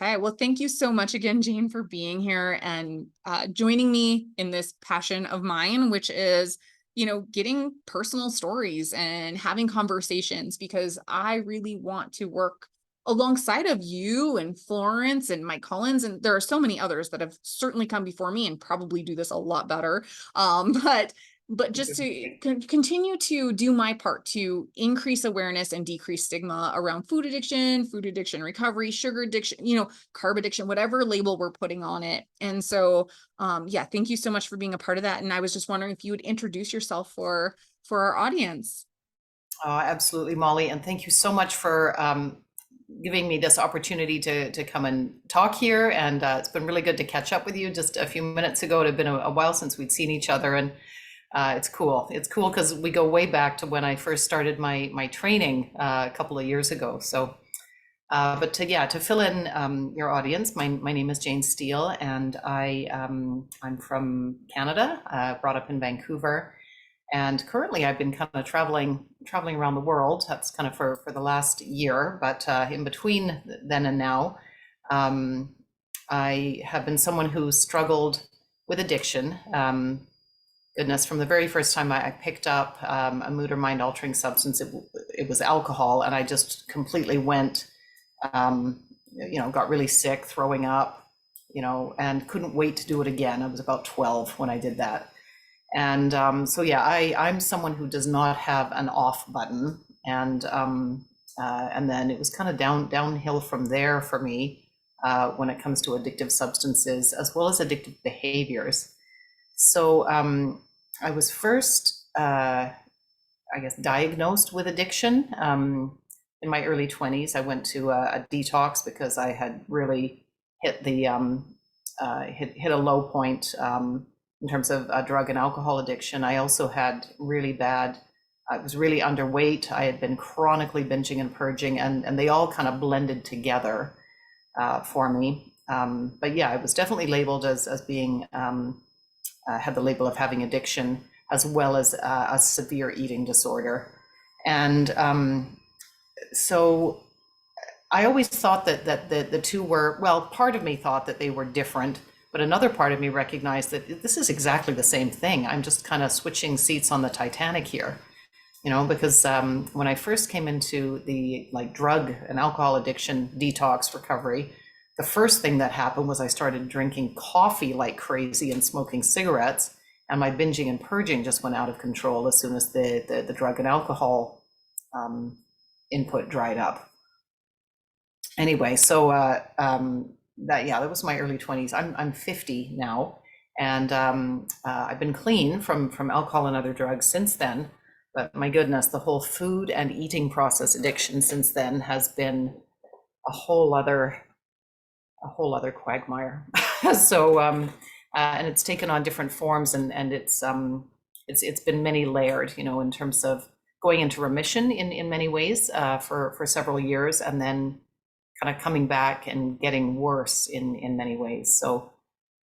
Okay, well, thank you so much again, Jane, for being here and joining me in this passion of mine, which is, getting personal stories and having conversations, because I really want to work alongside of you and Florence and Mike Collins. And there are so many others that have certainly come before me and probably do this a lot better. But just to continue to do my part to increase awareness and decrease stigma around food addiction recovery, sugar addiction, carb addiction, whatever label we're putting on it. And so, yeah, thank you so much for being a part of that. And I was just wondering if you would introduce yourself for our audience. Absolutely, Molly, and thank you so much for giving me this opportunity to come and talk here. And it's been really good to catch up with you just a few minutes ago. It had been a while since we'd seen each other, and it's cool. It's cool because we go way back to when I first started my training a couple of years ago. So, but to fill in your audience, my name is Jane Steele, and I'm from Canada, brought up in Vancouver. And currently, I've been kind of traveling around the world. That's kind of for the last year. But in between then and now, I have been someone who struggled with addiction. Goodness, from the very first time I picked up a mood or mind altering substance, it was alcohol, and I just completely went, got really sick, throwing up, and couldn't wait to do it again. I was about 12 when I did that. And so, yeah, I'm someone who does not have an off button. And then it was kind of downhill from there for me when it comes to addictive substances as well as addictive behaviors. So I was first, diagnosed with addiction in my early 20s. I went to a detox because I had really hit the hit a low point in terms of drug and alcohol addiction. I also had really bad, I was really underweight. I had been chronically binging and purging, and they all kind of blended together for me. But yeah, I was definitely labeled as being, had the label of having addiction as well as a severe eating disorder. And so I always thought that the two were, well, part of me thought that they were different, but another part of me recognized that this is exactly the same thing. I'm just kind of switching seats on the Titanic here, because when I first came into the drug and alcohol addiction detox recovery, the first thing that happened was I started drinking coffee like crazy and smoking cigarettes, and my binging and purging just went out of control as soon as the drug and alcohol input dried up. Anyway, so that was my early 20s. I'm 50 now, and I've been clean from alcohol and other drugs since then. But my goodness, the whole food and eating process addiction since then has been a whole other quagmire. So and it's taken on different forms, and it's been many layered, in terms of going into remission in many ways for several years, and then kind of coming back and getting worse in many ways. So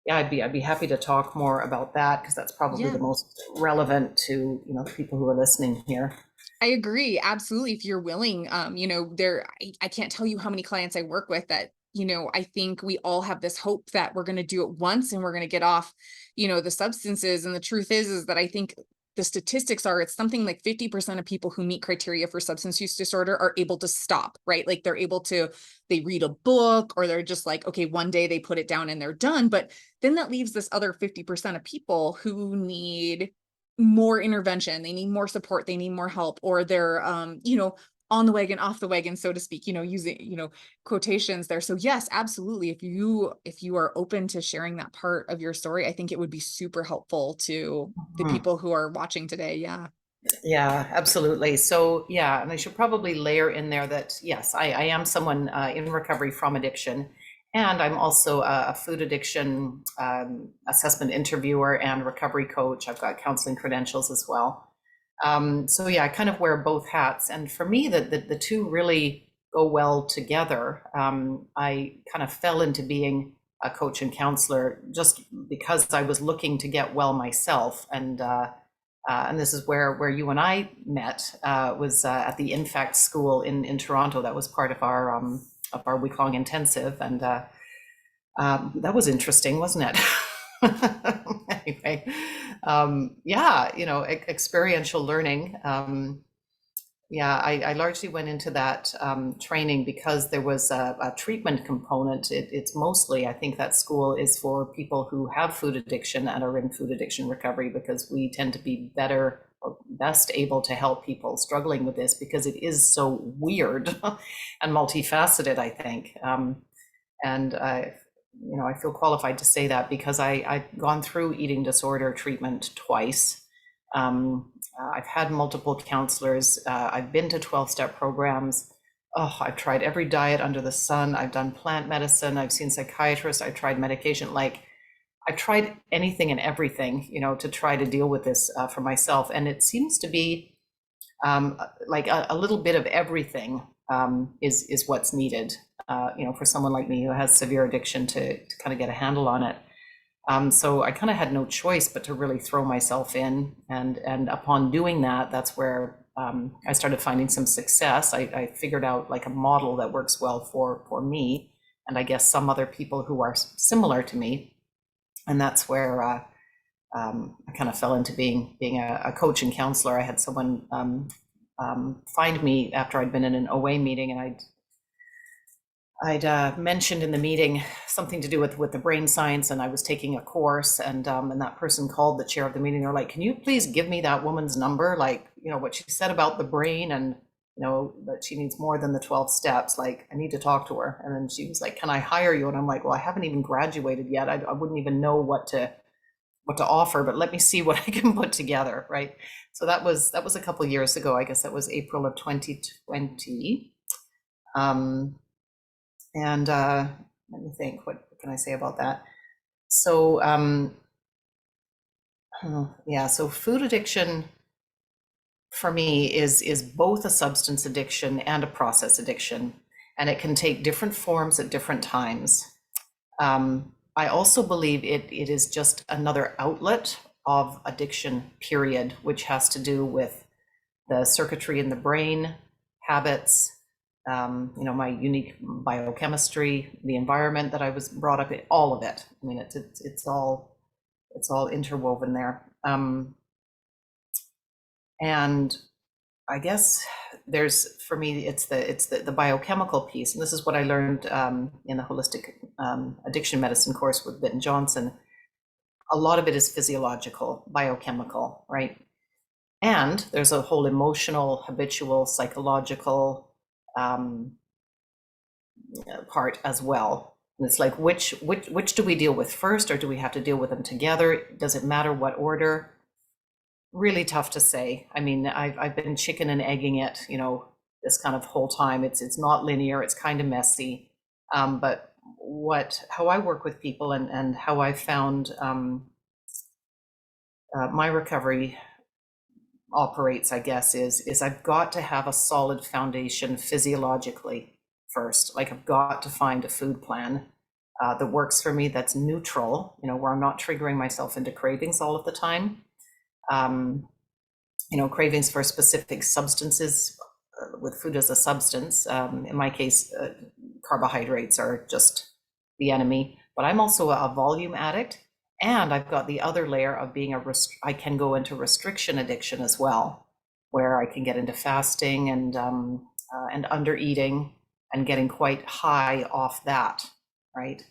yeah, I'd be happy to talk more about that, because that's probably Yeah, the most relevant to the people who are listening here. I agree. Absolutely. If you're willing, I can't tell you how many clients I work with that, I think we all have this hope that we're going to do it once and we're going to get off, the substances. And the truth is that I think the statistics are, it's something like 50% of people who meet criteria for substance use disorder are able to stop, right? Like they read a book, or they're just like, okay, one day they put it down and they're done. But then that leaves this other 50% of people who need more intervention, they need more support, they need more help, or they're on the wagon, off the wagon, so to speak, using quotations there. So yes, absolutely, if you are open to sharing that part of your story, I think it would be super helpful to the Hmm. people who are watching today. Yeah. Yeah, absolutely. So yeah, and I should probably layer in there that yes, I am someone in recovery from addiction, and I'm also a food addiction assessment interviewer and recovery coach. I've got counseling credentials as well. So yeah, I kind of wear both hats, and for me, the two really go well together. I kind of fell into being a coach and counselor just because I was looking to get well myself, and this is where you and I met, was at the Infact School in Toronto. That was part of our of our week-long intensive, and that was interesting, wasn't it? Anyway, yeah, experiential learning. Yeah, I largely went into that training because there was a treatment component. It's mostly, I think that school is for people who have food addiction and are in food addiction recovery, because we tend to be better or best able to help people struggling with this, because it is so weird and multifaceted, I think. And I feel qualified to say that because I've gone through eating disorder treatment twice. I've had multiple counselors. I've been to 12-step programs. Oh, I've tried every diet under the sun. I've done plant medicine. I've seen psychiatrists. I've tried medication. Like, I've tried anything and everything, to try to deal with this for myself. And it seems to be like a little bit of everything is what's needed, for someone like me who has severe addiction to kind of get a handle on it. So I kind of had no choice but to really throw myself in, and upon doing that, that's where I started finding some success. I figured out like a model that works well for me, and I guess some other people who are similar to me, and that's where I kind of fell into being a coach and counselor. I had someone find me after I'd been in an OA meeting, and I'd mentioned in the meeting something to do with the brain science, and I was taking a course, and that person called the chair of the meeting. They're like, "Can you please give me that woman's number? Like, what she said about the brain, and that she needs more than the 12 steps. Like, I need to talk to her." And then she was like, "Can I hire you?" And I'm like, "Well, I haven't even graduated yet. I wouldn't even know what to offer, but let me see what I can put together." Right. So that was a couple of years ago. I guess that was April of 2020. And let me think, what can I say about that? So, yeah, so food addiction for me is both a substance addiction and a process addiction, and it can take different forms at different times. I also believe it is just another outlet of addiction, period, which has to do with the circuitry in the brain, habits, my unique biochemistry, the environment that I was brought up in, all of it. I mean, it's all interwoven there. And I guess there's, for me, it's the biochemical piece, and this is what I learned in the holistic addiction medicine course with Bitten Johnson. A lot of it is physiological, biochemical, right? And there's a whole emotional, habitual, psychological part as well. And it's like, which do we deal with first, or do we have to deal with them together? Does it matter what order? Really tough to say. I mean, I've been chicken and egging it, this kind of whole time. It's not linear. It's kind of messy. But how I work with people, and how I found my recovery operates, I guess, is I've got to have a solid foundation physiologically first. Like, I've got to find a food plan that works for me, that's neutral, where I'm not triggering myself into cravings all of the time. Cravings for specific substances, with food as a substance. In my case, carbohydrates are just the enemy, but I'm also a volume addict. And I've got the other layer of being I can go into restriction addiction as well, where I can get into fasting and under eating, and getting quite high off that, right?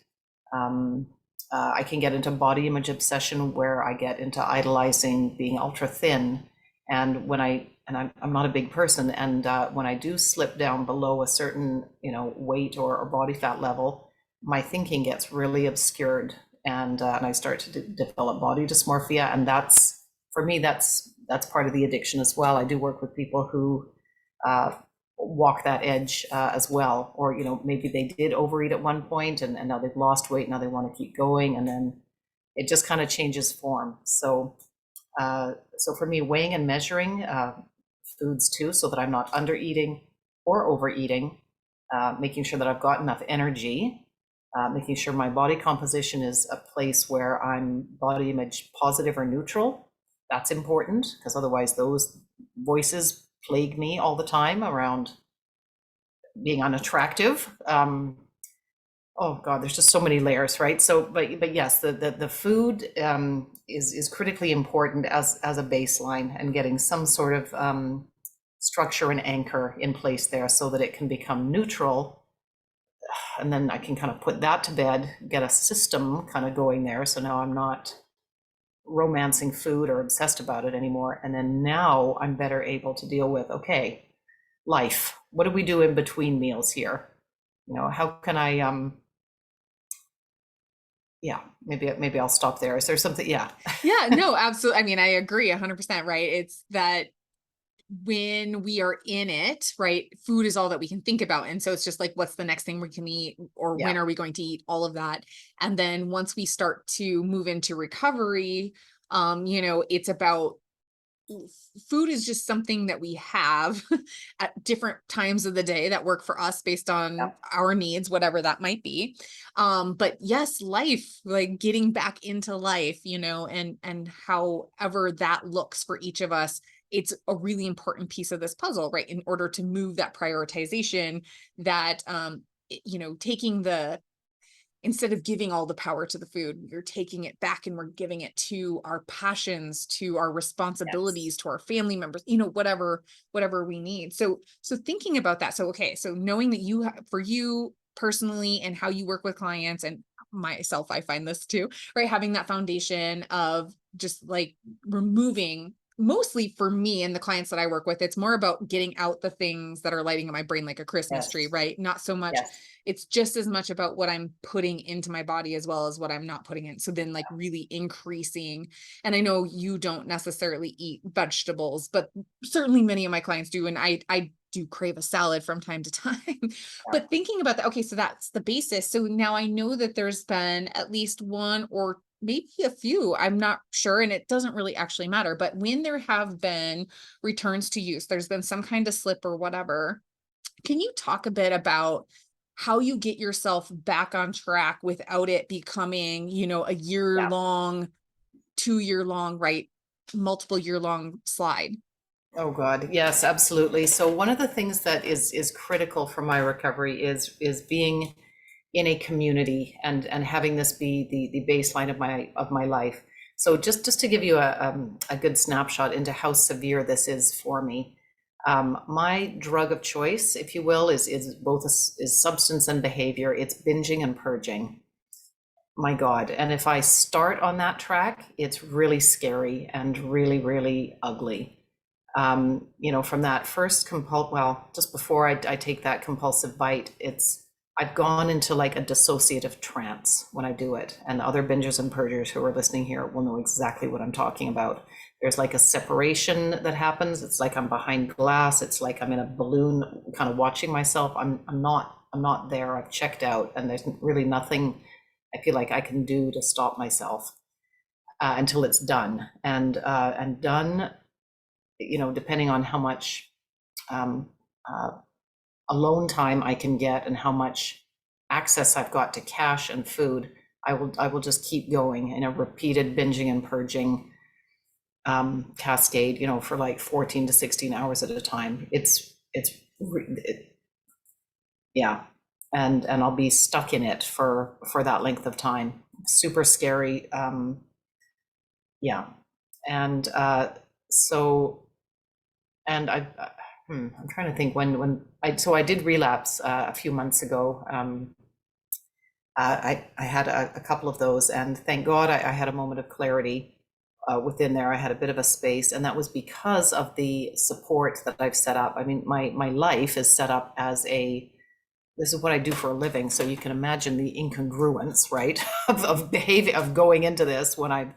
I can get into body image obsession, where I get into idolizing being ultra thin. And I'm not a big person, and when I do slip down below a certain weight or body fat level, my thinking gets really obscured, and I start to develop body dysmorphia, and for me that's part of the addiction as well. I do work with people who walk that edge as well, or maybe they did overeat at one point, and now they've lost weight, now they want to keep going, and then it just kind of changes form. So for me, weighing and measuring foods too, so that I'm not under eating or overeating, making sure that I've got enough energy, making sure my body composition is a place where I'm body image positive or neutral. That's important, because otherwise those voices plague me all the time around being unattractive. Oh God, there's just so many layers, right? So, but yes, the food is critically important as a baseline, and getting some sort of structure and anchor in place there so that it can become neutral, and then I can kind of put that to bed, get a system kind of going there. So now I'm not romancing food or obsessed about it anymore. And then now I'm better able to deal with, okay, life. What do we do in between meals here? How can I yeah, maybe I'll stop there. Is there something? Yeah. Yeah, no, absolutely. I mean, I agree 100%, right? It's that when we are in it, right, food is all that we can think about. And so it's just like, what's the next thing we can eat, or Yeah. when are we going to eat, all of that. And then once we start to move into recovery, it's about food is just something that we have at different times of the day that work for us based Yeah. on our needs, whatever that might be. But yes, life, like getting back into life, and however that looks for each of us, it's a really important piece of this puzzle, right? In order to move that prioritization, that taking the instead of giving all the power to the food, you're taking it back and we're giving it to our passions, to our responsibilities, Yes. to our family members, whatever we need. So thinking about that. So, okay. So knowing that for you personally and how you work with clients, and myself, I find this too, right? Having that foundation of just like removing, mostly for me and the clients that I work with, it's more about getting out the things that are lighting in my brain like a Christmas tree, Yes. right? Not so much, Yes. it's just as much about what I'm putting into my body as well as what I'm not putting in. So then like really increasing, and I know you don't necessarily eat vegetables, but certainly many of my clients do. And I do crave a salad from time to time. Yeah. But thinking about that, okay, so that's the basis. So now I know that there's been at least one or maybe a few, I'm not sure, and it doesn't really actually matter, but when there have been returns to use, there's been some kind of slip or whatever, can you talk a bit about how you get yourself back on track without it becoming, a year Yeah. long, 2 year long, right? Multiple year long slide? Oh God, yes, absolutely. So one of the things that is critical for my recovery is being in a community, and having this be the baseline of my life. So just to give you a good snapshot into how severe this is for me, my drug of choice, if you will, is both is substance and behavior. It's binging and purging. My God. And if I start on that track, it's really scary and really, really ugly. From that first well, just before I take that compulsive bite, I've gone into like a dissociative trance when I do it. And other bingers and purgers who are listening here will know exactly what I'm talking about. There's like a separation that happens. It's like I'm behind glass. It's like I'm in a balloon kind of watching myself. I'm not there. I've checked out, and there's really nothing I feel like I can do to stop myself until it's done. And done, depending on how much um, uh, alone time I can get and how much access I've got to cash and food, I will just keep going in a repeated binging and purging cascade, for like 14 to 16 hours at a time. Yeah, and I'll be stuck in it for that length of time. Super scary. Yeah, and so and I'm trying to think when I did relapse a few months ago. I had a couple of those, and thank God I had a moment of clarity within there. I had a bit of a space, and that was because of the support that I've set up. I mean, my life is set up as this is what I do for a living, so you can imagine the incongruence, right, of behavior, of going into this when I've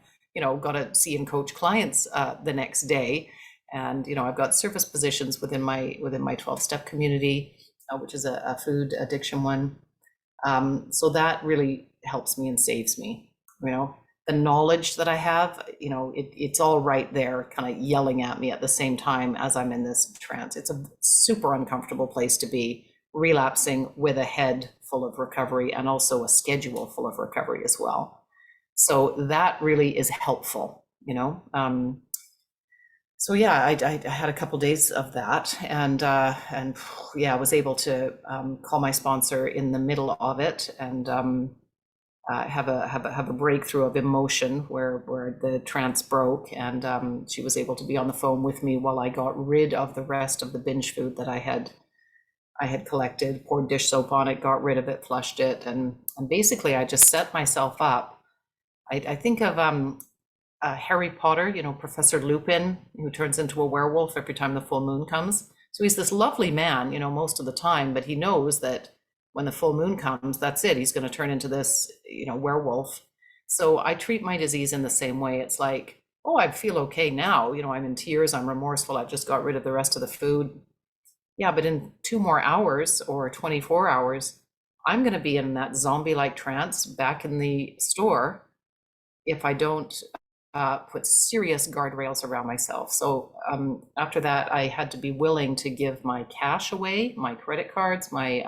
got to see and coach clients the next day. And I've got service positions within my 12-step community, which is a food addiction one. So that really helps me and saves me. The knowledge that I have, it's all right there, kind of yelling at me at the same time as I'm in this trance. It's a super uncomfortable place to be, relapsing with a head full of recovery and also a schedule full of recovery as well. So that really is helpful. So yeah, I had a couple days of that, and yeah, I was able to call my sponsor in the middle of it, and have a breakthrough of emotion where the trance broke, and she was able to be on the phone with me while I got rid of the rest of the binge food that I had collected, poured dish soap on it, got rid of it, flushed it, and basically I just set myself up. I think of Harry Potter, Professor Lupin, who turns into a werewolf every time the full moon comes. So he's this lovely man, most of the time, but he knows that when the full moon comes, that's it. He's going to turn into this, werewolf. So I treat my disease in the same way. It's like, oh, I feel okay now. I'm in tears. I'm remorseful. I just got rid of the rest of the food. Yeah, but in 2 more hours or 24 hours, I'm going to be in that zombie-like trance back in the store if I don't put serious guardrails around myself. So after that, I had to be willing to give my cash away, my credit cards, my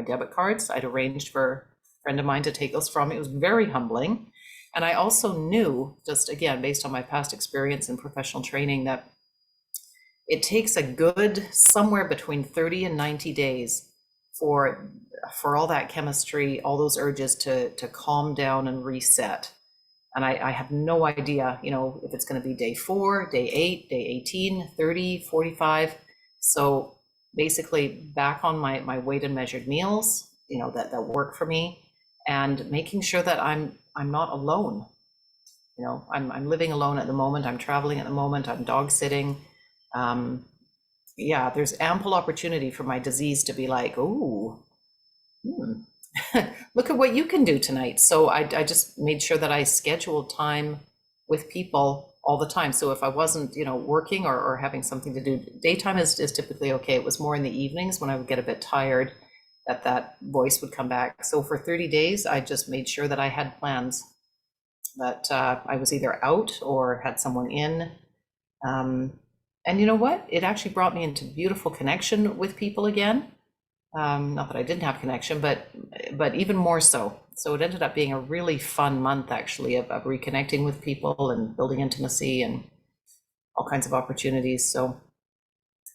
debit cards. I'd arranged for a friend of mine to take those from me. It was very humbling. And I also knew, just again, based on my past experience and professional training, that it takes a good somewhere between 30 and 90 days for all that chemistry, all those urges to calm down and reset. And I have no idea, if it's going to be day 4, day 8, day 18, 30, 45. So basically back on my weighted and measured meals, that work for me, and making sure that I'm not alone. I'm living alone at the moment. I'm traveling at the moment. I'm dog sitting. Um, yeah, there's ample opportunity for my disease to be like, oh, look at what you can do tonight. So I just made sure that I scheduled time with people all the time. So if I wasn't, working or having something to do, daytime is typically okay. It was more in the evenings when I would get a bit tired that voice would come back. So for 30 days, I just made sure that I had plans, that I was either out or had someone in. And you know what? It actually brought me into beautiful connection with people again. Not that I didn't have connection, but even more so. So it ended up being a really fun month, actually, of reconnecting with people and building intimacy and all kinds of opportunities. So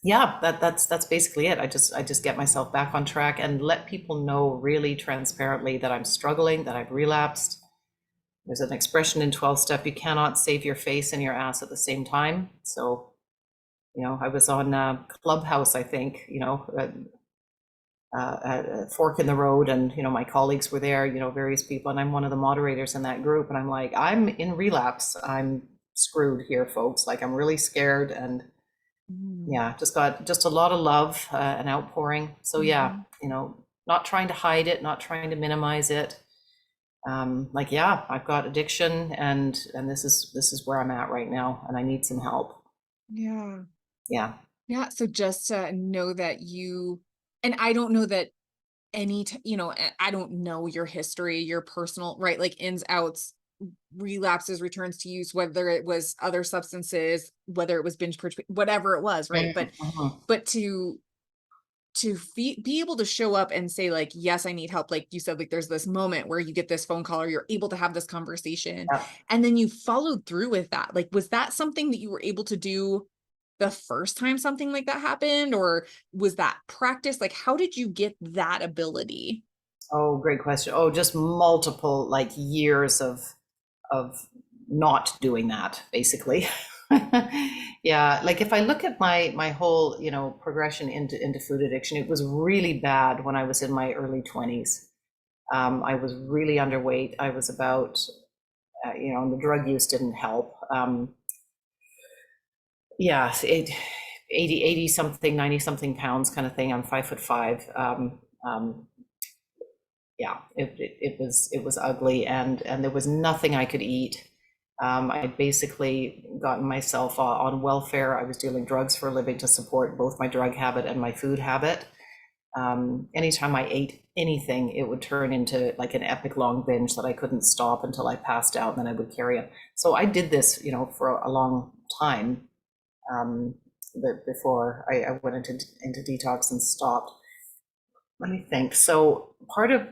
yeah, that's basically it. I just get myself back on track and let people know really transparently that I'm struggling, that I've relapsed. There's an expression in 12 step: you cannot save your face and your ass at the same time. So I was on Clubhouse, I think, a fork in the road, and my colleagues were there, various people, and I'm one of the moderators in that group, and I'm like, I'm in relapse, I'm screwed here, folks, like I'm really scared. And Mm, yeah, just got just a lot of love, and outpouring. So yeah, mhm. not trying to hide it, not trying to minimize it. Like, yeah, I've got addiction, and this is where I'm at right now, and I need some help. Yeah. Yeah. Yeah. So just to know that and I don't know that I don't know your history, your personal, right? Like ins, outs, relapses, returns to use, whether it was other substances, whether it was binge purge, whatever it was, right? Mhm. But be able to show up and say like, yes, I need help, like you said, like there's this moment where you get this phone call or you're able to have this conversation, Yeah. and then you followed through with that. Like, was that something that you were able to do the first time something like that happened, or was that practice? Like, how did you get that ability? Oh, great question. Oh, just multiple like years of not doing that, basically. Yeah, like if I look at my whole, progression into food addiction, it was really bad when I was in my early 20s. I was really underweight. I was about, and the drug use didn't help. Yeah, 80 something, 90 something pounds kind of thing. I'm 5'5". Yeah, it was ugly, and there was nothing I could eat. I had basically gotten myself on welfare. I was dealing drugs for a living to support both my drug habit and my food habit. Anytime I ate anything, it would turn into like an epic long binge that I couldn't stop until I passed out, and then I would carry it. So I did this, for a long time, um, before I went into detox and stopped. Let me think. So part of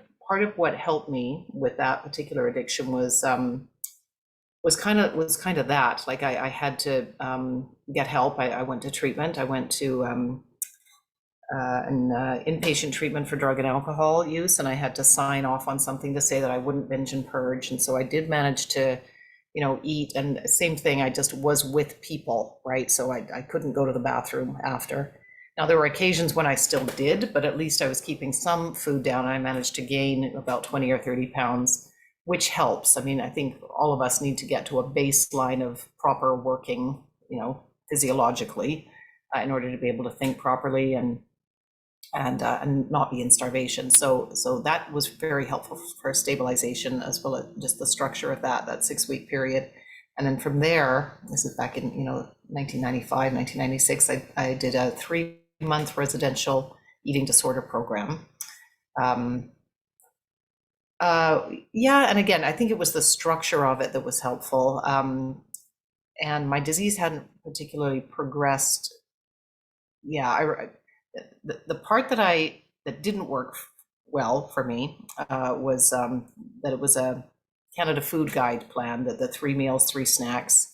what helped me with that particular addiction was was kind of that. Like I had to get help. I went to treatment. I went to an inpatient treatment for drug and alcohol use, and I had to sign off on something to say that I wouldn't binge and purge. And so I did manage to, eat. And same thing, I just was with people, right? So I couldn't go to the bathroom after. Now, there were occasions when I still did, but at least I was keeping some food down. And I managed to gain about 20 or 30 pounds, which helps. I mean, I think all of us need to get to a baseline of proper working, physiologically, in order to be able to think properly and not be in starvation. So that was very helpful for stabilization, as well as just the structure of that 6 week period. And then from there, this is back in 1995, 1996, I did a 3 month residential eating disorder program. Um, yeah, and again, I think it was the structure of it that was helpful. And my disease hadn't particularly progressed. Yeah, the part that didn't work well for me was that it was a Canada Food Guide plan, that the 3 meals, 3 snacks.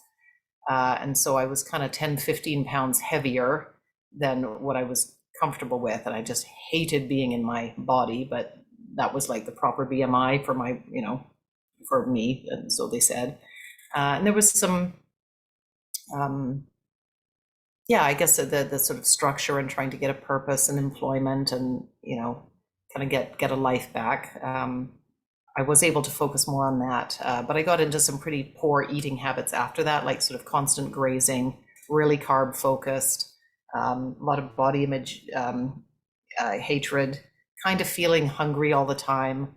And so I was kind of 10, 15 pounds heavier than what I was comfortable with. And I just hated being in my body, but that was like the proper BMI for for me. And so they said. And there was some, yeah, I guess the sort of structure and trying to get a purpose and employment and, kind of get a life back. I was able to focus more on that, but I got into some pretty poor eating habits after that, like sort of constant grazing, really carb focused, a lot of body image hatred, kind of feeling hungry all the time.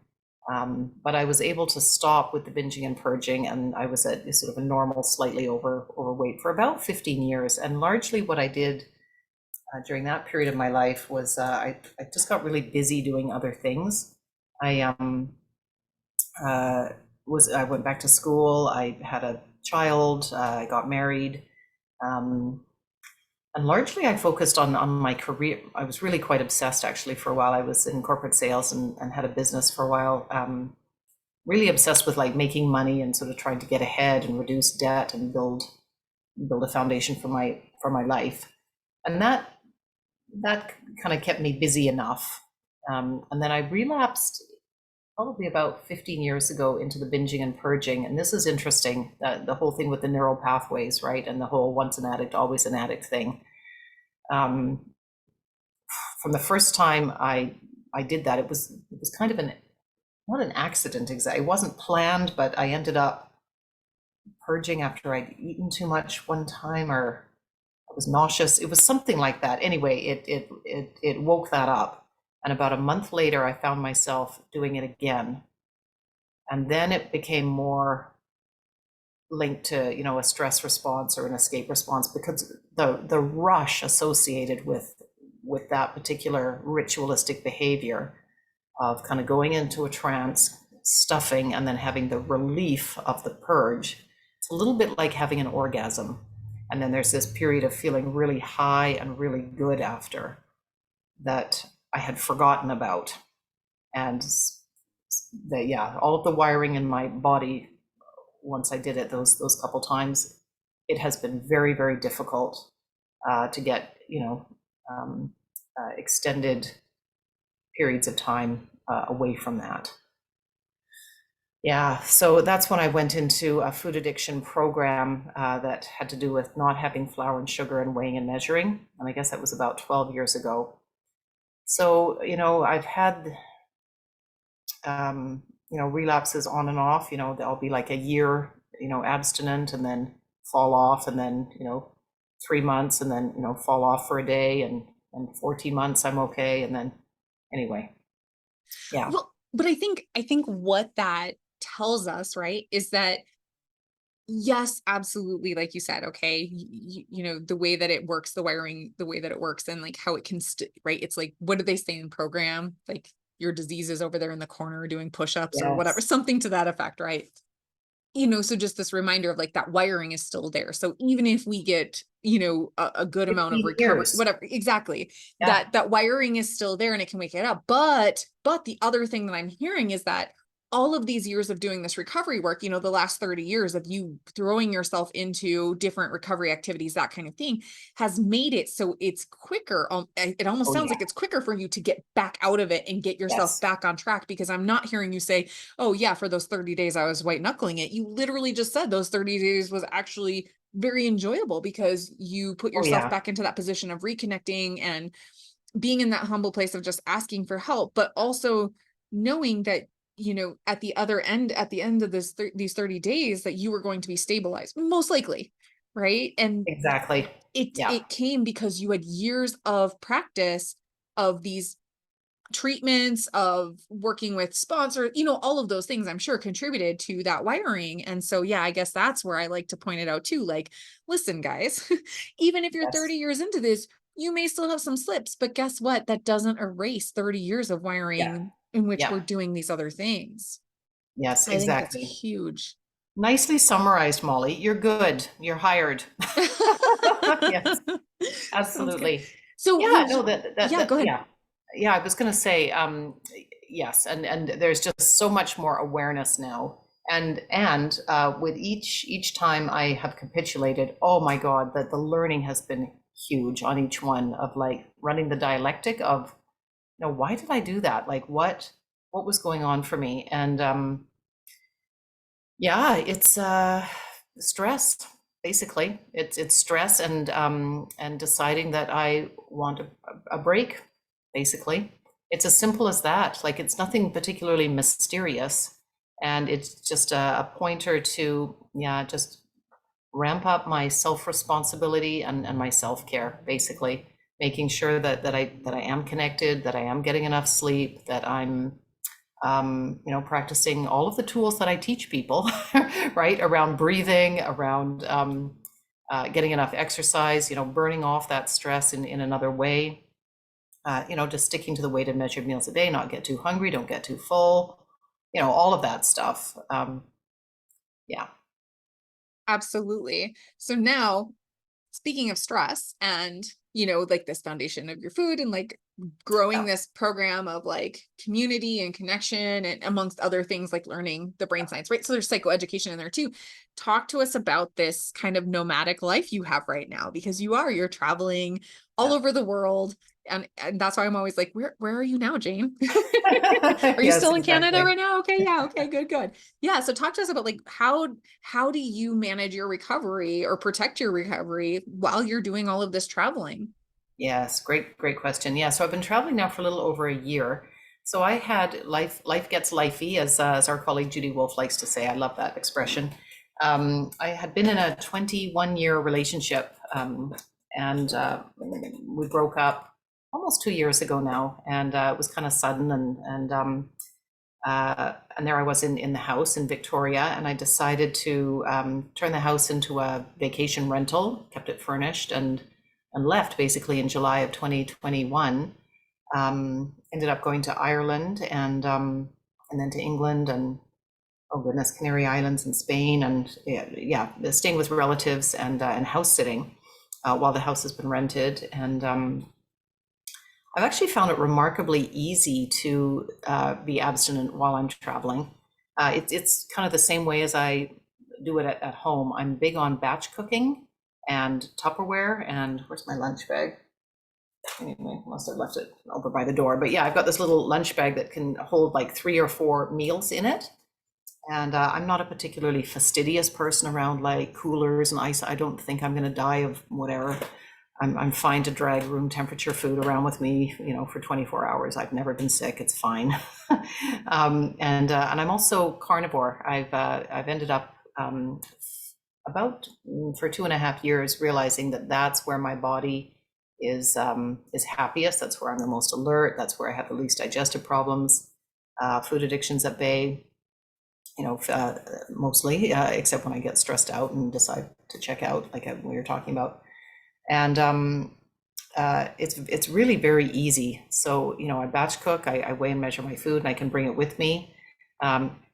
But I was able to stop with the binging and purging, and I was at sort of a normal, slightly overweight for about 15 years. And largely what I did during that period of my life was I just got really busy doing other things. I uh, I went back to school. I had a child. I got married. Um, and largely I focused on my career. I was really quite obsessed actually for a while. I was in corporate sales and had a business for a while. Really obsessed with like making money and sort of trying to get ahead and reduce debt and build a foundation for my life. And that kind of kept me busy enough. And then I relapsed probably about 15 years ago into the binging and purging. And this is interesting, the whole thing with the neural pathways, right? And the whole once an addict, always an addict thing. From the first time I did that, it was kind of not an accident exactly. It wasn't planned, but I ended up purging after I'd eaten too much one time, or I was nauseous. It was something like that. Anyway, it woke that up. And about a month later, I found myself doing it again. And then it became more linked to, a stress response or an escape response, because the rush associated with that particular ritualistic behavior of kind of going into a trance, stuffing, and then having the relief of the purge. It's a little bit like having an orgasm. And then there's this period of feeling really high and really good after, that I had forgotten about. And yeah, all of the wiring in my body, once I did it those couple times, it has been very, very difficult to get, extended periods of time away from that. Yeah, so that's when I went into a food addiction program that had to do with not having flour and sugar and weighing and measuring. And I guess that was about 12 years ago. So, I've had, relapses on and off. I'll be like a year, abstinent, and then fall off, and then, 3 months, and then, fall off for a day, and 14 months I'm okay. And then anyway, yeah. Well, but I think what that tells us, right, is that yes, absolutely, like you said, okay, the way that it works, the wiring, the way that it works, and like how it can, right? It's like, what do they say in program? Like your disease is over there in the corner doing push-ups or whatever, Yes. something to that effect, right? So just this reminder of like that wiring is still there. So even if we get, a good amount of 15 recovery, years. whatever, exactly, Yeah. that wiring is still there and it can wake it up. But the other thing that I'm hearing is that all of these years of doing this recovery work, the last 30 years of you throwing yourself into different recovery activities, that kind of thing, has made it so it's quicker. It almost Oh, sounds yeah. like it's quicker for you to get back out of it and get yourself Yes. back on track, because I'm not hearing you say, oh, yeah, for those 30 days I was white knuckling it. You literally just said those 30 days was actually very enjoyable because you put Oh, yourself yeah. back into that position of reconnecting and being in that humble place of just asking for help, but also knowing that, at the other end, at the end of these 30 days, that you were going to be stabilized, most likely, right? And Exactly. Yeah. it came because you had years of practice of these treatments, of working with sponsors, all of those things I'm sure contributed to that wiring. And so, yeah, I guess that's where I like to point it out too. Like, listen, guys, even if you're 30 Yes. years into this, you may still have some slips, but guess what? That doesn't erase 30 years of Yeah. wiring in which Yeah. we're doing these other things. Yes, I think that's exactly. huge. Nicely summarized, Molly. You're good. You're hired. Yes, Sounds good. absolutely. So Yeah, would no, you, yeah, go ahead. yeah. Yeah, I was gonna say, yes, and there's just so much more awareness now. And with each time I have capitulated, oh my God, that the learning has been huge on each one of like running the dialectic of, why did I do that? Like what was going on for me? And yeah, it's stress, basically. It's stress and deciding that I want a break, basically. It's as simple as that. Like it's nothing particularly mysterious. And it's just a pointer to, yeah, just ramp up my self-responsibility and my self-care, basically. Making sure that I am connected, that I am getting enough sleep, that I'm practicing all of the tools that I teach people, right? Around breathing, around getting enough exercise, burning off that stress in another way, just sticking to the weighted measured meals a day, not get too hungry, don't get too full, all of that stuff. Yeah. Absolutely. So now, speaking of stress and, like this foundation of your food and like growing Yeah. this program of like community and connection and amongst other things like learning the brain science, right? So there's psychoeducation in there too. Talk to us about this kind of nomadic life you have right now, because you're traveling all Yeah. over the world. And that's why I'm always like, where are you now, Jane? Are you Yes, still in Canada exactly. right now? Okay, yeah, okay, good, good. Yeah, so talk to us about like how do you manage your recovery or protect your recovery while you're doing all of this traveling? Yes, great question. Yeah, so I've been traveling now for a little over a year. So I had life gets lifey, as our colleague Judy Wolf likes to say. I love that expression. I had been in a 21-year relationship, and we broke up almost 2 years ago now, and it was kind of sudden, and there I was in the house in Victoria, and I decided to turn the house into a vacation rental, kept it furnished, and left basically in July of 2021. Ended up going to Ireland and then to England and oh goodness, Canary Islands and Spain, and yeah, staying with relatives and house sitting while the house has been rented. And I've actually found it remarkably easy to be abstinent while I'm traveling. It's kind of the same way as I do it at home. I'm big on batch cooking and Tupperware. And where's my lunch bag? Anyway, must have left it over by the door. But yeah, I've got this little lunch bag that can hold like 3 or 4 meals in it. And I'm not a particularly fastidious person around like coolers and ice. I don't think I'm going to die of whatever. I'm fine to drag room temperature food around with me, for 24 hours. I've never been sick. It's fine. And I'm also carnivore. I've ended up about for 2.5 years realizing that that's where my body is happiest. That's where I'm the most alert. That's where I have the least digestive problems. Food addictions at bay, mostly, except when I get stressed out and decide to check out, like we were talking about. And it's really very easy. So, I batch cook, I weigh and measure my food, and I can bring it with me.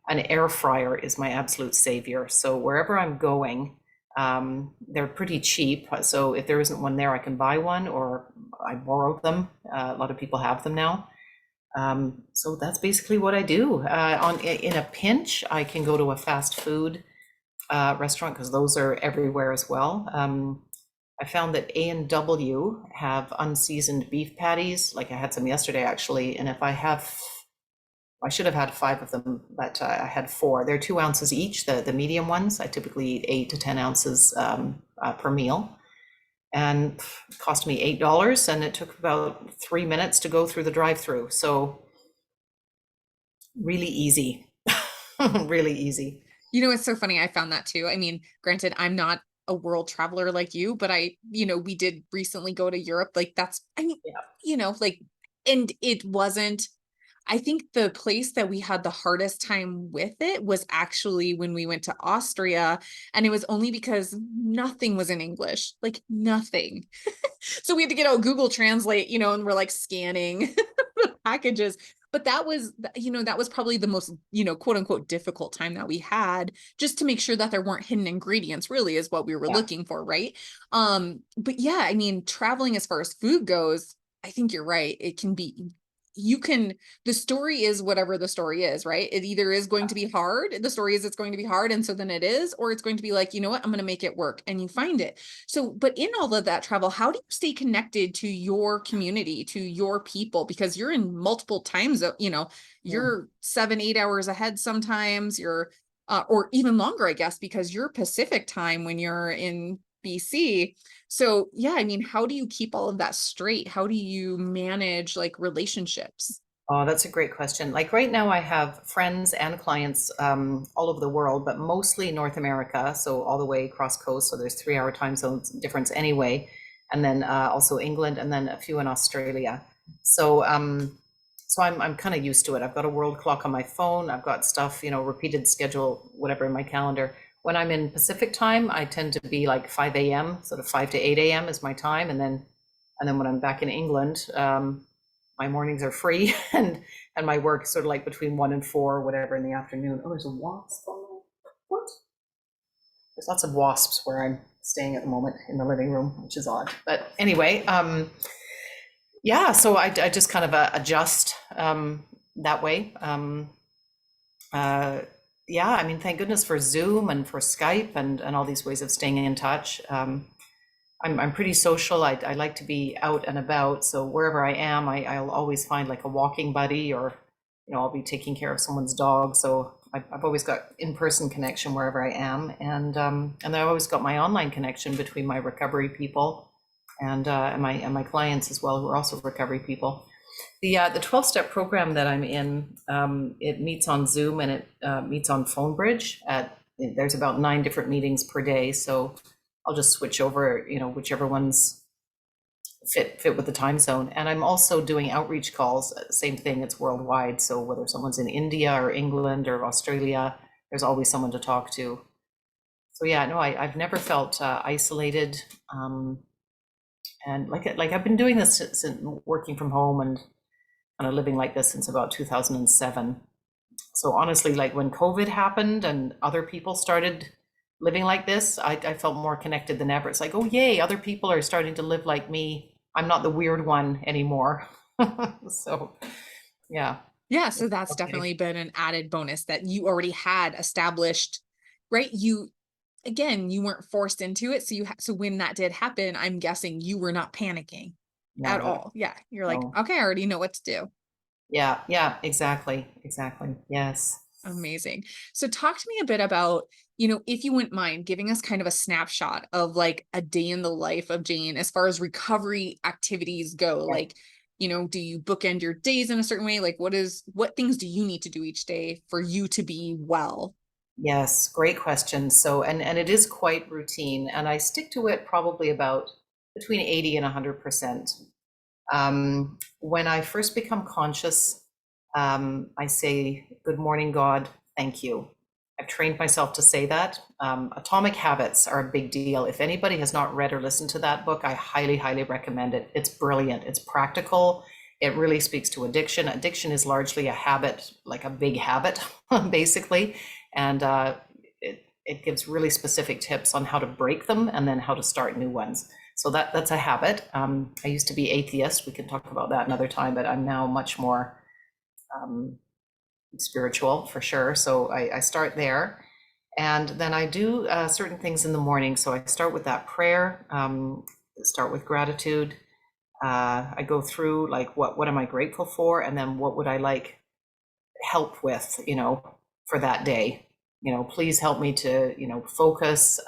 An air fryer is my absolute savior. So wherever I'm going, they're pretty cheap. So if there isn't one there, I can buy one or I borrow them. A lot of people have them now. So that's basically what I do. In a pinch, I can go to a fast food restaurant because those are everywhere as well. I found that A&W have unseasoned beef patties. Like I had some yesterday actually, and if I should have had five of them, but I had four. They're 2 ounces each, the medium ones. I typically eat 8 to 10 ounces per meal, and it cost me $8, and it took about 3 minutes to go through the drive-through. So really easy, really easy. It's so funny. I found that too. I mean, granted, I'm not a world traveler like you, but we did recently go to Europe. Like that's, I mean, Yeah, like, and it wasn't, I think the place that we had the hardest time with it was actually when we went to Austria, and it was only because nothing was in English, like nothing. So we had to get out Google Translate, and we're like scanning the packages. But that was probably the most, quote unquote, difficult time that we had, just to make sure that there weren't hidden ingredients, really is what we were yeah. looking for, right? But yeah, I mean, traveling as far as food goes, I think you're right. It can be, you can, the story is whatever the story is, right? It either is going to be hard. The story is it's going to be hard. And so then it is, or it's going to be like, you know what, I'm going to make it work, and you find it. So, but in all of that travel, how do you stay connected to your community, to your people? Because you're in multiple time zones, Mm. you're 7, 8 hours ahead sometimes, or even longer, I guess, because you're Pacific time when you're in BC. So, yeah, I mean, how do you keep all of that straight? How do you manage like relationships? Oh, that's a great question. Like right now, I have friends and clients all over the world, but mostly North America, so all the way across coast. So there's 3 hour time zones difference anyway, and then also England, and then a few in Australia. So I'm kind of used to it. I've got a world clock on my phone. I've got stuff, repeated schedule, whatever in my calendar. When I'm in Pacific time, I tend to be like 5 a.m., sort of 5 to 8 a.m. is my time, and then when I'm back in England, my mornings are free, and my work sort of like between 1 and 4, whatever, in the afternoon. Oh, there's a wasp on there. What? There's lots of wasps where I'm staying at the moment in the living room, which is odd. But anyway, yeah, so I just kind of adjust that way. Uh, yeah, I mean, thank goodness for Zoom and for Skype and all these ways of staying in touch. I'm pretty social. I like to be out and about. So wherever I am, I'll always find like a walking buddy, or, I'll be taking care of someone's dog. So I've always got in-person connection wherever I am. And I've always got my online connection between my recovery people and my clients as well, who are also recovery people. The 12-step program that I'm in, it meets on Zoom, and it meets on Phone Bridge. There's about 9 different meetings per day, so I'll just switch over, whichever ones fit with the time zone. And I'm also doing outreach calls. Same thing, it's worldwide. So whether someone's in India or England or Australia, there's always someone to talk to. So yeah, no, I've never felt isolated. And like I've been doing this since working from home and kind of living like this since about 2007. So honestly, like when COVID happened and other people started living like this, I felt more connected than ever. It's like, oh, yay, other people are starting to live like me. I'm not the weird one anymore. So, yeah. Yeah, so that's Okay. definitely been an added bonus that you already had established, right? Again, you weren't forced into it. So when that did happen, I'm guessing you were not panicking at Not at all. Yeah. You're like, all. okay, I already know what to do. Yeah, yeah, exactly. Exactly. Yes. Amazing. So talk to me a bit about, if you wouldn't mind giving us kind of a snapshot of like a day in the life of Jane as far as recovery activities go. Yeah. Like, do you bookend your days in a certain way? Like what things do you need to do each day for you to be well? Yes, great question. So, and it is quite routine, and I stick to it probably about between 80 and 100%. When I first become conscious, I say, "Good morning, God. Thank you." I've trained myself to say that. Atomic Habits are a big deal. If anybody has not read or listened to that book, I highly, highly recommend it. It's brilliant. It's practical. It really speaks to addiction. Addiction is largely a habit, like a big habit, basically. And it gives really specific tips on how to break them and then how to start new ones. So that's a habit. I used to be atheist. We can talk about that another time, but I'm now much more um, spiritual for sure. So I start there. And then I do certain things in the morning. So I start with that prayer, start with gratitude. I go through like what am I grateful for, and then what would I like help with, for that day. Please help me to, focus,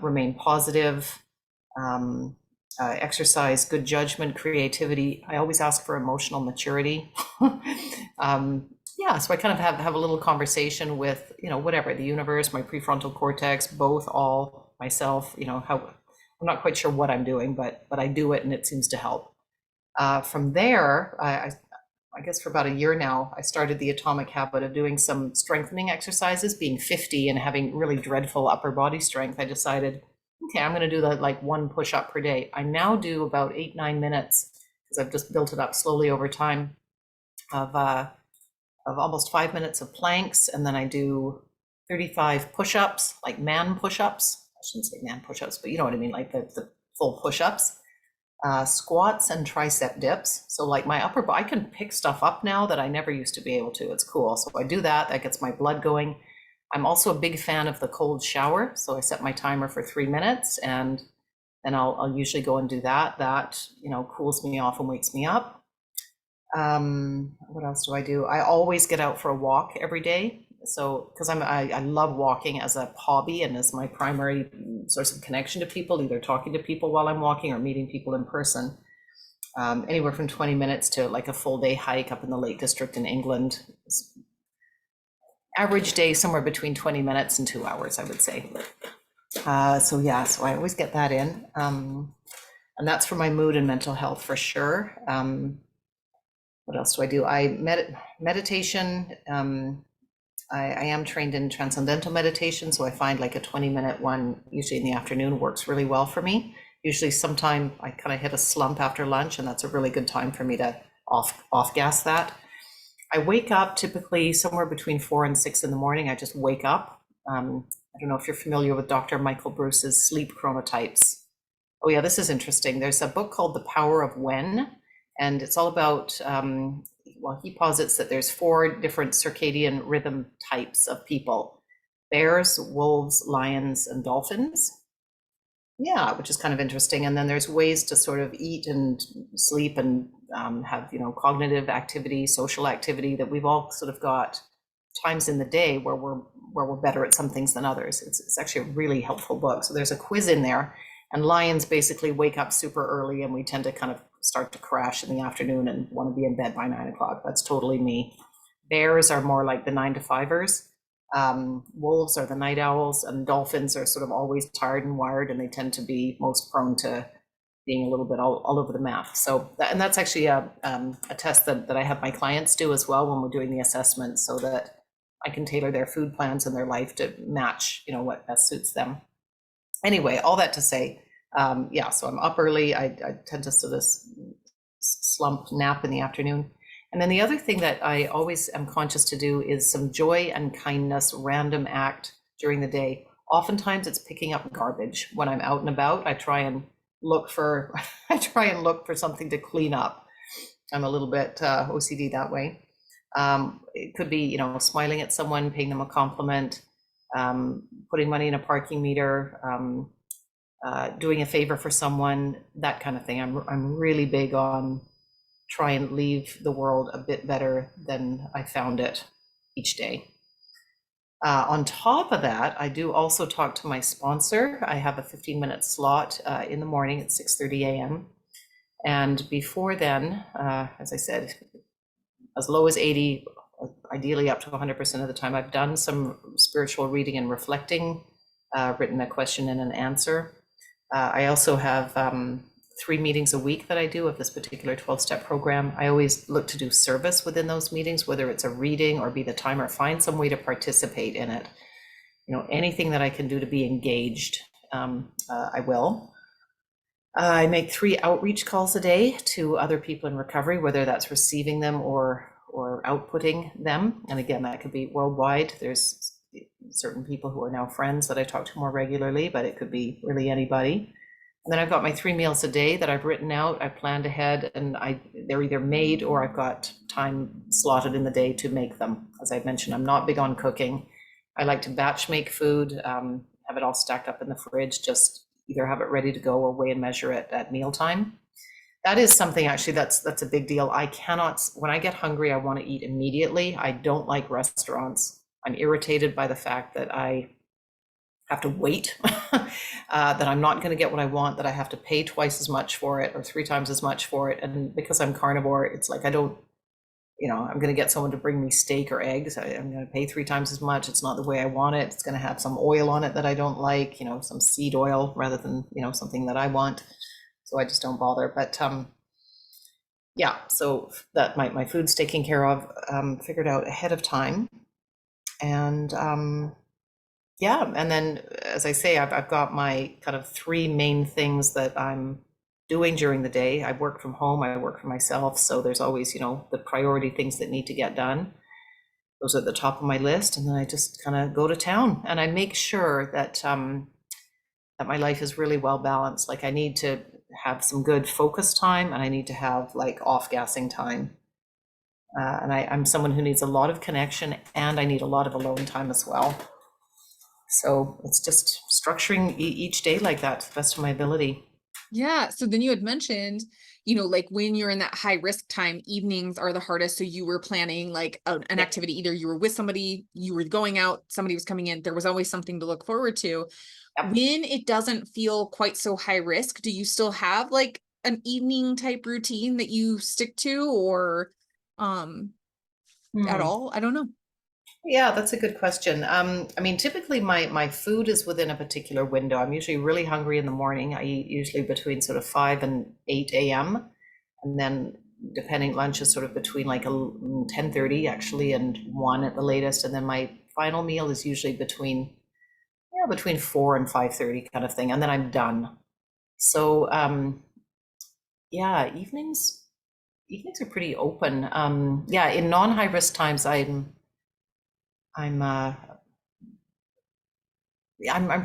remain positive, um, exercise good judgment, creativity. I always ask for emotional maturity. um, yeah, so I kind of have a little conversation with, whatever, the universe, my prefrontal cortex, both, all, myself, how I'm not quite sure what I'm doing, but I do it and it seems to help. From there, I guess for about a year now, I started the atomic habit of doing some strengthening exercises. Being 50 and having really dreadful upper body strength, I decided, okay, I'm going to do that like one push up per day. I now do about 8, 9 minutes because I've just built it up slowly over time of almost 5 minutes of planks, and then I do 35 push-ups, like man push-ups. I shouldn't say man push-ups, but you know what I mean, like the full push-ups. Squats and tricep dips. So like my upper body, I can pick stuff up now that I never used to be able to. It's cool. So I do that. That gets my blood going. I'm also a big fan of the cold shower. So I set my timer for 3 minutes, and then I'll usually go and do that. That, cools me off and wakes me up. What else do I do? I always get out for a walk every day. So, because I love walking as a hobby and as my primary source of connection to people, either talking to people while I'm walking or meeting people in person. Anywhere from 20 minutes to like a full day hike up in the Lake District in England. Average day somewhere between 20 minutes and 2 hours, I would say. So yeah, so I always get that in. And that's for my mood and mental health for sure. What else do I do? Meditation. I am trained in transcendental meditation, so I find like a 20-minute one, usually in the afternoon, works really well for me. Usually sometime I kind of hit a slump after lunch, and that's a really good time for me to off gas that. I wake up typically somewhere between 4 and 6 in the morning. I just wake up. I don't know if you're familiar with Dr. Michael Bruce's sleep chronotypes. Oh yeah, this is interesting. There's a book called The Power of When, and it's all about, he posits that there's 4 different circadian rhythm types of people: bears, wolves, lions, and dolphins. Yeah, which is kind of interesting. And then there's ways to sort of eat and sleep and have, cognitive activity, social activity, that we've all sort of got times in the day where we're better at some things than others. It's actually a really helpful book. So there's a quiz in there, and lions basically wake up super early, and we tend to kind of start to crash in the afternoon and want to be in bed by 9 o'clock. That's totally me. Bears are more like the 9 to 5ers. Wolves are the night owls, and dolphins are sort of always tired and wired, and they tend to be most prone to being a little bit all over the map. So, and that's actually a test that I have my clients do as well when we're doing the assessment, so that I can tailor their food plans and their life to match, what best suits them. Anyway, all that to say, yeah, so I'm up early. I tend to sort of slump nap in the afternoon. And then the other thing that I always am conscious to do is some joy and kindness random act during the day. Oftentimes it's picking up garbage when I'm out and about. I try and look for something to clean up. I'm a little bit OCD that way. It could be, smiling at someone, paying them a compliment, putting money in a parking meter, doing a favor for someone, that kind of thing. I'm really big on try and leave the world a bit better than I found it each day. On top of that, I do also talk to my sponsor. I have a 15-minute slot in the morning at 6:30 a.m. And before then, as I said, as low as 80, ideally up to 100% of the time, I've done some spiritual reading and reflecting, written a question and an answer. I also have 3 meetings a week that I do of this particular 12-step program. I always look to do service within those meetings, whether it's a reading or be the timer, find some way to participate in it. Anything that I can do to be engaged, I will. I make 3 outreach calls a day to other people in recovery, whether that's receiving them or outputting them. And again, that could be worldwide. There's certain people who are now friends that I talk to more regularly, but it could be really anybody. And then I've got my 3 meals a day that I've written out. I planned ahead, and they're either made or I've got time slotted in the day to make them. As I mentioned, I'm not big on cooking. I like to batch make food, have it all stacked up in the fridge, just either have it ready to go or weigh and measure it at mealtime. That is something actually that's a big deal. I cannot, when I get hungry, I want to eat immediately. I don't like restaurants. I'm irritated by the fact that I have to wait, that I'm not going to get what I want, that I have to pay twice as much for it or three times as much for it. And because I'm carnivore, it's like I don't, I'm going to get someone to bring me steak or eggs. I'm going to pay three times as much. It's not the way I want it. It's going to have some oil on it that I don't like, some seed oil rather than, something that I want. So I just don't bother. But yeah, so that my food's taken care of, figured out ahead of time. And yeah, and then as I say, I've got my kind of three main things that I'm doing during the day. I work from home, I work for myself, so there's always, the priority things that need to get done. Those are at the top of my list, and then I just kind of go to town, and I make sure that that my life is really well balanced. Like I need to have some good focus time, and I need to have like off-gassing time. And I'm someone who needs a lot of connection, and I need a lot of alone time as well. So it's just structuring each day like that to the best of my ability. Yeah. So then you had mentioned, like when you're in that high risk time, evenings are the hardest. So you were planning like an Yeah. activity, either you were with somebody, you were going out, somebody was coming in, there was always something to look forward to. Yep. When it doesn't feel quite so high risk, do you still have like an evening type routine that you stick to or um at Hmm. all? I don't know. Yeah, that's a good question. I mean, typically my food is within a particular window. I'm usually really hungry in the morning. I eat usually between sort of 5 and 8 a.m. And then depending, lunch is sort of between like 10:30 actually and 1 at the latest. And then my final meal is usually between 4 and 5:30 kind of thing. And then I'm done. So yeah, evenings are pretty open. Yeah, in non-high risk times, I'm I'm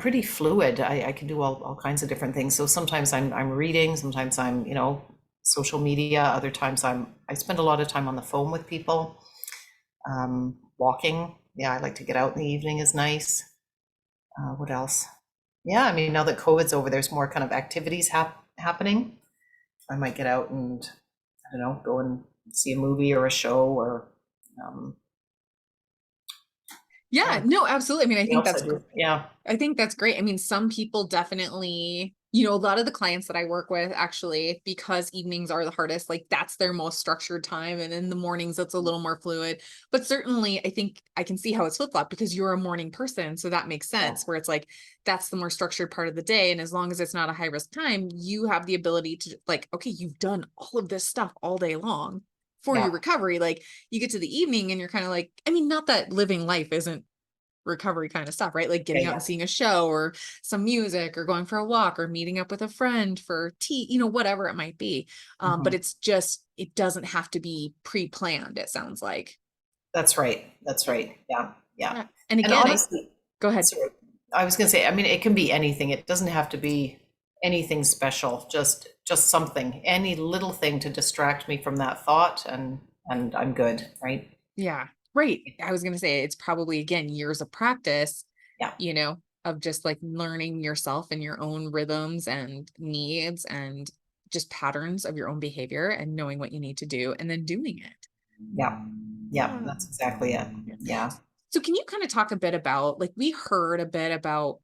pretty fluid. I can do all kinds of different things. So sometimes I'm reading, sometimes I'm, social media, other times I spend a lot of time on the phone with people. Walking. Yeah, I like to get out in the evening is nice. What else? Yeah, I mean, now that COVID's over, there's more kind of activities happening. I might get out and, I don't know, go and see a movie or a show or um, Yeah, yeah, no, absolutely. I mean, what else I do. Yeah. I think that's great. I mean, some people definitely, a lot of the clients that I work with actually, because evenings are the hardest, like that's their most structured time. And in the mornings, it's a little more fluid. But certainly, I think I can see how it's flip-flop because you're a morning person. So that makes Yeah. sense where it's like that's the more structured part of the day. And as long as it's not a high risk time, you have the ability to, like, okay, you've done all of this stuff all day long for your Yeah. recovery. Like you get to the evening and you're kind of like, I mean, not that living life isn't recovery kind of stuff, right? Like getting Okay. out and Yeah. seeing a show or some music or going for a walk or meeting up with a friend for tea, whatever it might be. But Mhm. it's just, it doesn't have to be pre-planned, it sounds like. That's right. That's right. Yeah. Yeah. Yeah. And And again, honestly, go ahead. sorry, I was going to say, I mean, it can be anything. It doesn't have to be anything special. Just something, any little thing to distract me from that thought, and I'm good, right? Yeah. Right. I was going to say it's probably again years of practice, Yeah. of just like learning yourself and your own rhythms and needs and just patterns of your own behavior and knowing what you need to do and then doing it. Yeah. Yeah. Yeah. That's exactly it. Yeah. Yeah. So can you kind of talk a bit about like we heard a bit about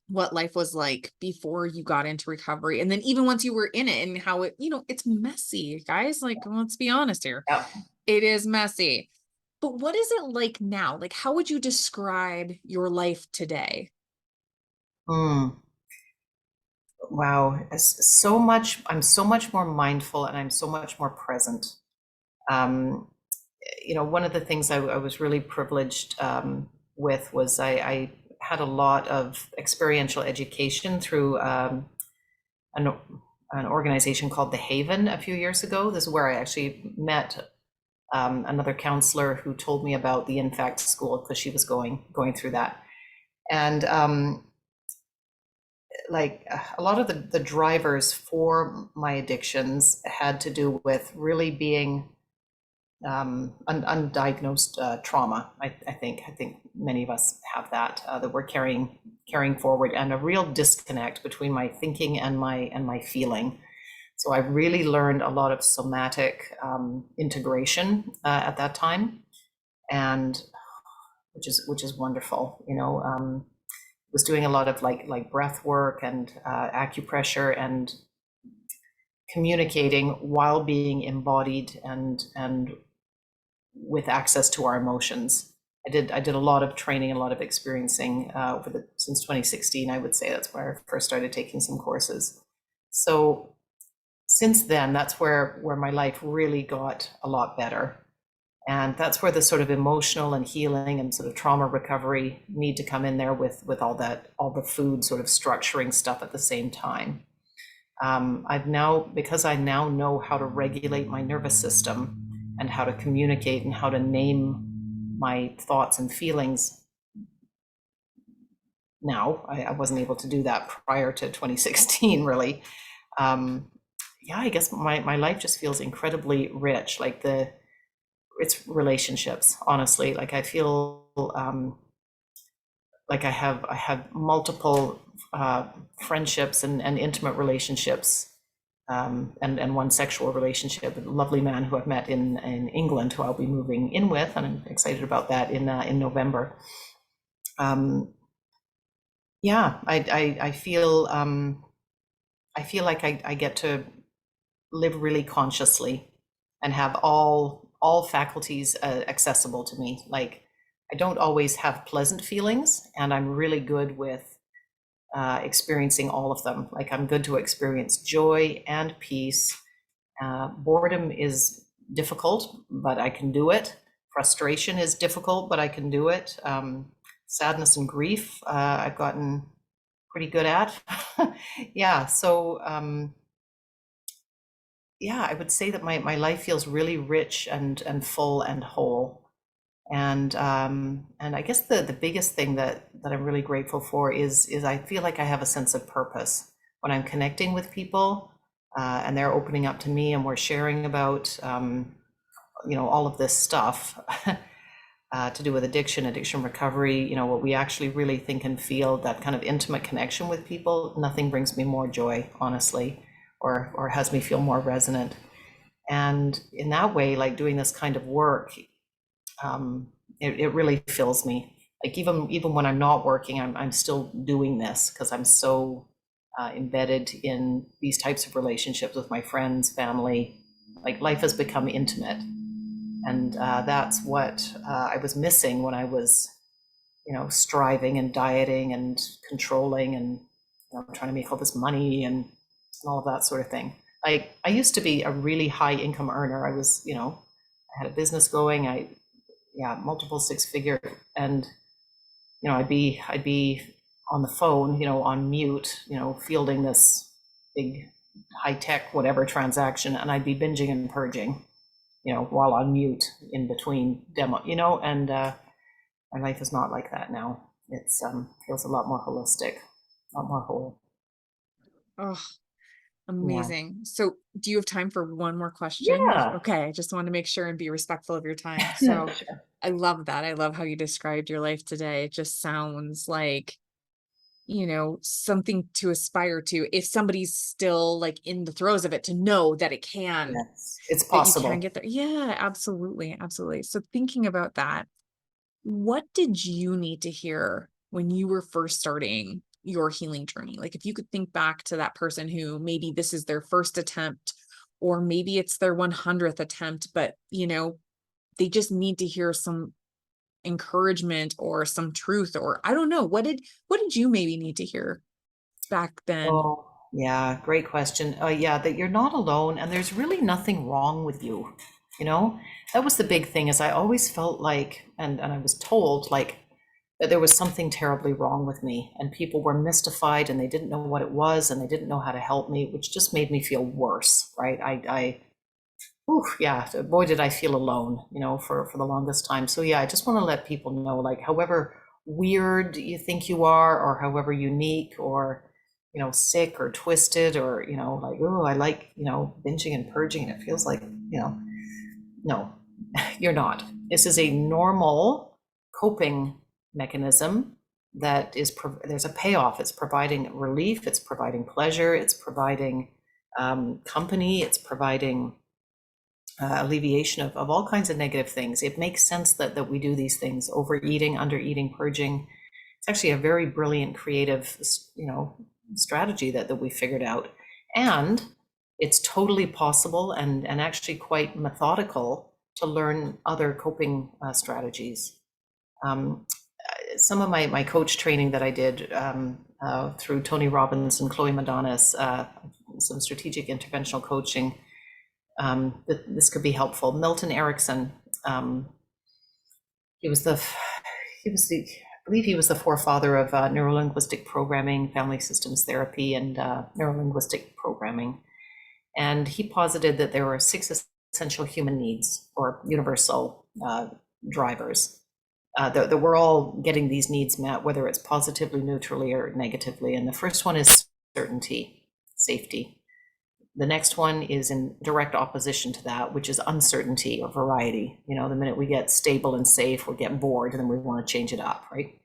what life was like before you got into recovery and then even once you were in it and how it, it's messy, guys, like let's be honest here. Yeah. It is messy. But what is it like now? Like how would you describe your life today? Mm. Wow. So much. I'm so much more mindful, and I'm so much more present. Um, One of the things I was really privileged with was I had a lot of experiential education through an, an organization called The Haven a few years ago. This is where I actually met another counselor who told me about the Infact School because she was going through that. And like a lot of the drivers for my addictions had to do with really being undiagnosed trauma. I think many of us have that that we're carrying forward, and a real disconnect between my thinking and my feeling. So I really learned a lot of somatic integration at that time, and which is wonderful. Was doing a lot of like breath work and acupressure and communicating while being embodied and with access to our emotions. I did a lot of training, a lot of experiencing since 2016. I would say that's where I first started taking some courses. So since then, that's where my life really got a lot better. And that's where the sort of emotional and healing and sort of trauma recovery need to come in there with all the food sort of structuring stuff at the same time. Because I now know how to regulate my nervous system and how to communicate and how to name my thoughts and feelings now. I wasn't able to do that prior to 2016, really. Yeah, I guess my life just feels incredibly rich. It's relationships, honestly. Like I feel like I have multiple friendships and intimate relationships, and one sexual relationship, a lovely man who I've met in England, who I'll be moving in with, and I'm excited about that in November. Um, yeah, I feel like I get to live really consciously and have all faculties accessible to me. Like I don't always have pleasant feelings, and I'm really good with experiencing all of them. Like I'm good to experience joy and peace. Boredom is difficult, but I can do it. Frustration is difficult, but I can do it. Sadness and grief, I've gotten pretty good at. Yeah, so yeah, I would say that my life feels really rich and full and whole. And I guess the biggest thing that I'm really grateful for is I feel like I have a sense of purpose when I'm connecting with people, and they're opening up to me, and we're sharing about all of this stuff to do with addiction recovery, what we actually really think and feel, that kind of intimate connection with people. Nothing brings me more joy, honestly, or has me feel more resonant. And in that way, like doing this kind of work, it really fills me. Like even when I'm not working, I'm still doing this because I'm so embedded in these types of relationships with my friends, family. Like life has become intimate, and that's what I was missing when I was, striving and dieting and controlling and trying to make all this money and all of that sort of thing. I used to be a really high income earner. I had a business going. Yeah, multiple six figure, and I'd be on the phone, on mute, fielding this big high tech whatever transaction, and I'd be binging and purging, while on mute in between demo, and my life is not like that now. It's feels a lot more holistic, a lot more whole. Oh, Yeah. amazing. So do you have time for one more question? Yeah. Okay, I just want to make sure and be respectful of your time. So Sure. I love that. I love how you described your life today. It just sounds like, something to aspire to if somebody's still like in the throes of it, to know that Yes, it's that you can possible. get there. Yeah, absolutely. Absolutely. So thinking about that, what did you need to hear when you were first starting your healing journey? Like if you could think back to that person who maybe this is their first attempt, or maybe it's their 100th attempt, but they just need to hear some encouragement or some truth, or I don't know, what did you maybe need to hear back then? Oh, yeah, great question. Yeah, that you're not alone and there's really nothing wrong with you. You know, that was the big thing is I always felt like, and I was told like that there was something terribly wrong with me and people were mystified and they didn't know what it was and they didn't know how to help me, which just made me feel worse, right? Oof, yeah, boy, did I feel alone, for the longest time. So yeah, I just want to let people know, like, however weird you think you are, or however unique, or sick or twisted, or like, oh, I like binging and purging, and it feels like, no, You're not. This is a normal coping mechanism that is, there's a payoff. It's providing relief, it's providing pleasure, it's providing company, it's providing alleviation of all kinds of negative things. It makes sense that we do these things: overeating, undereating, purging. It's actually a very brilliant, creative, strategy that we figured out. And it's totally possible and actually quite methodical to learn other coping strategies. Um, some of my coach training that I did through Tony Robbins and Chloe Madonna's, some strategic interventional coaching, this could be helpful. Milton Erickson, um, he was the, I believe he was the forefather of neurolinguistic programming, family systems therapy, and neurolinguistic programming. And he posited that there were 6 essential human needs, or universal drivers, that we're all getting these needs met, whether it's positively, neutrally, or negatively. And the first one is certainty, safety. The next one is in direct opposition to that, which is uncertainty or variety. The minute we get stable and safe, we're getting bored and then we want to change it up, right?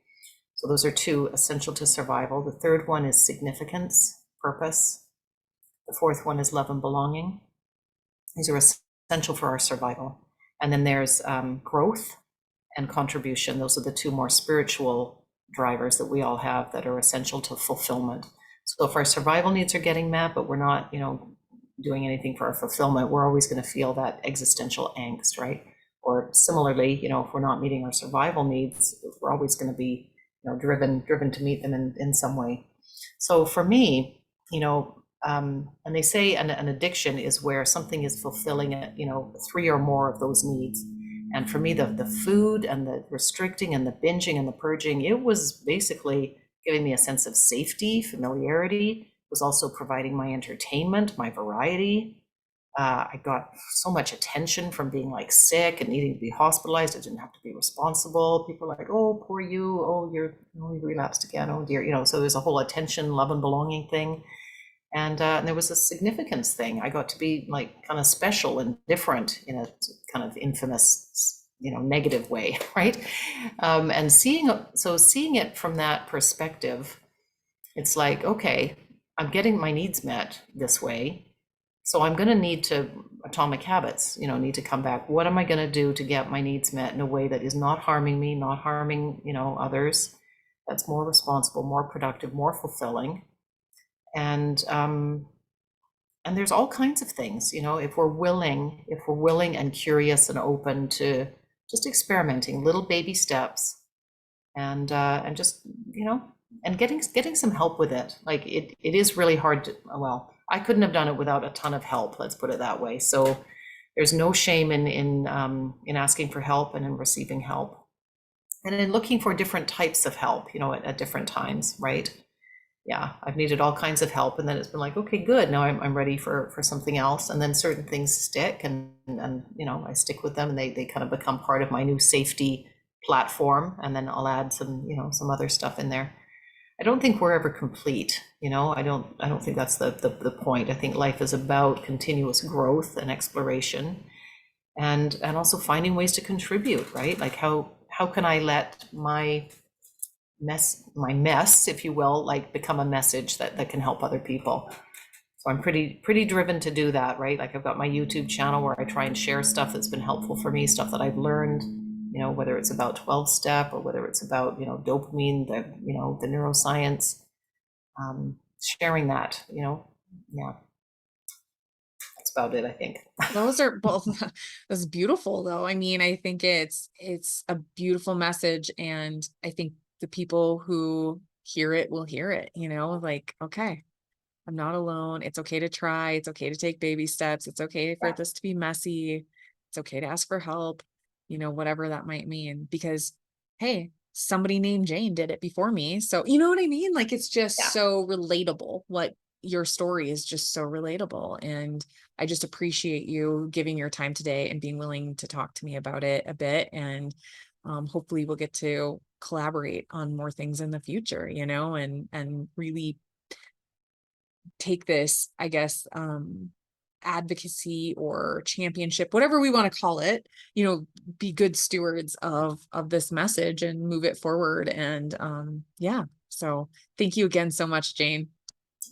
So those are 2 essential to survival. The third one is significance, purpose. The fourth one is love and belonging. These are essential for our survival. And then there's growth and contribution. Those are the 2 more spiritual drivers that we all have that are essential to fulfillment. So if our survival needs are getting met, but we're not, doing anything for our fulfillment, we're always going to feel that existential angst, right? Or similarly, if we're not meeting our survival needs, we're always going to be, driven to meet them in some way. So for me, and they say an addiction is where something is fulfilling it, 3 or more of those needs. And for me, the food and the restricting and the binging and the purging, it was basically giving me a sense of safety, familiarity. It was also providing my entertainment, my variety. I got so much attention from being like sick and needing to be hospitalized. I didn't have to be responsible. People were like, "Oh, poor you. Oh, you relapsed again. Oh dear." So there's a whole attention, love, and belonging thing. And there was a significance thing. I got to be like kind of special and different in a kind of infamous, negative way, right? And seeing it from that perspective, it's like, okay, I'm getting my needs met this way, so I'm going to need to atomic habits, need to come back. What am I going to do to get my needs met in a way that is not harming me, not harming, others? That's more responsible, more productive, more fulfilling. And there's all kinds of things, if we're willing and curious and open to just experimenting, little baby steps, and just, and getting some help with it. Like it is really hard to, well, I couldn't have done it without a ton of help, let's put it that way. So there's no shame in asking for help and in receiving help, and in looking for different types of help, at different times, right? Yeah, I've needed all kinds of help, and then it's been like, okay, good, now I'm ready for something else. And then certain things stick, and I stick with them, and they kind of become part of my new safety platform. And then I'll add some other stuff in there. I don't think we're ever complete. I don't think that's the point. I think life is about continuous growth and exploration, and also finding ways to contribute, right? Like how can I let my mess, if you will, like become a message that can help other people. So I'm pretty driven to do that, right? Like I've got my YouTube channel where I try and share stuff that's been helpful for me, stuff that I've learned, whether it's about 12 step or whether it's about, dopamine, the neuroscience, sharing that, yeah, that's about it, I think. Those are both that's beautiful though. I mean, I think it's a beautiful message, and I think the people who hear it will hear it, like, okay, I'm not alone. It's okay to try. It's okay to take baby steps. It's okay for Yeah. this to be messy. It's okay to ask for help, whatever that might mean. Because, hey, somebody named Jane did it before me. So, you know what I mean? Like, it's just Yeah. so relatable. What your story is just so relatable. And I just appreciate you giving your time today and being willing to talk to me about it a bit. And hopefully we'll get to collaborate on more things in the future, and really take this, I guess, advocacy or championship, whatever we want to call it, be good stewards of this message and move it forward. And yeah, so thank you again so much, Jane.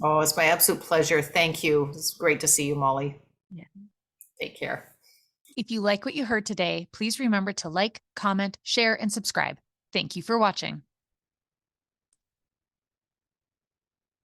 Oh, it's my absolute pleasure. Thank you. It's great to see you, Molly. Yeah. Take care. If you like what you heard today, please remember to like, comment, share, and subscribe. Thank you for watching.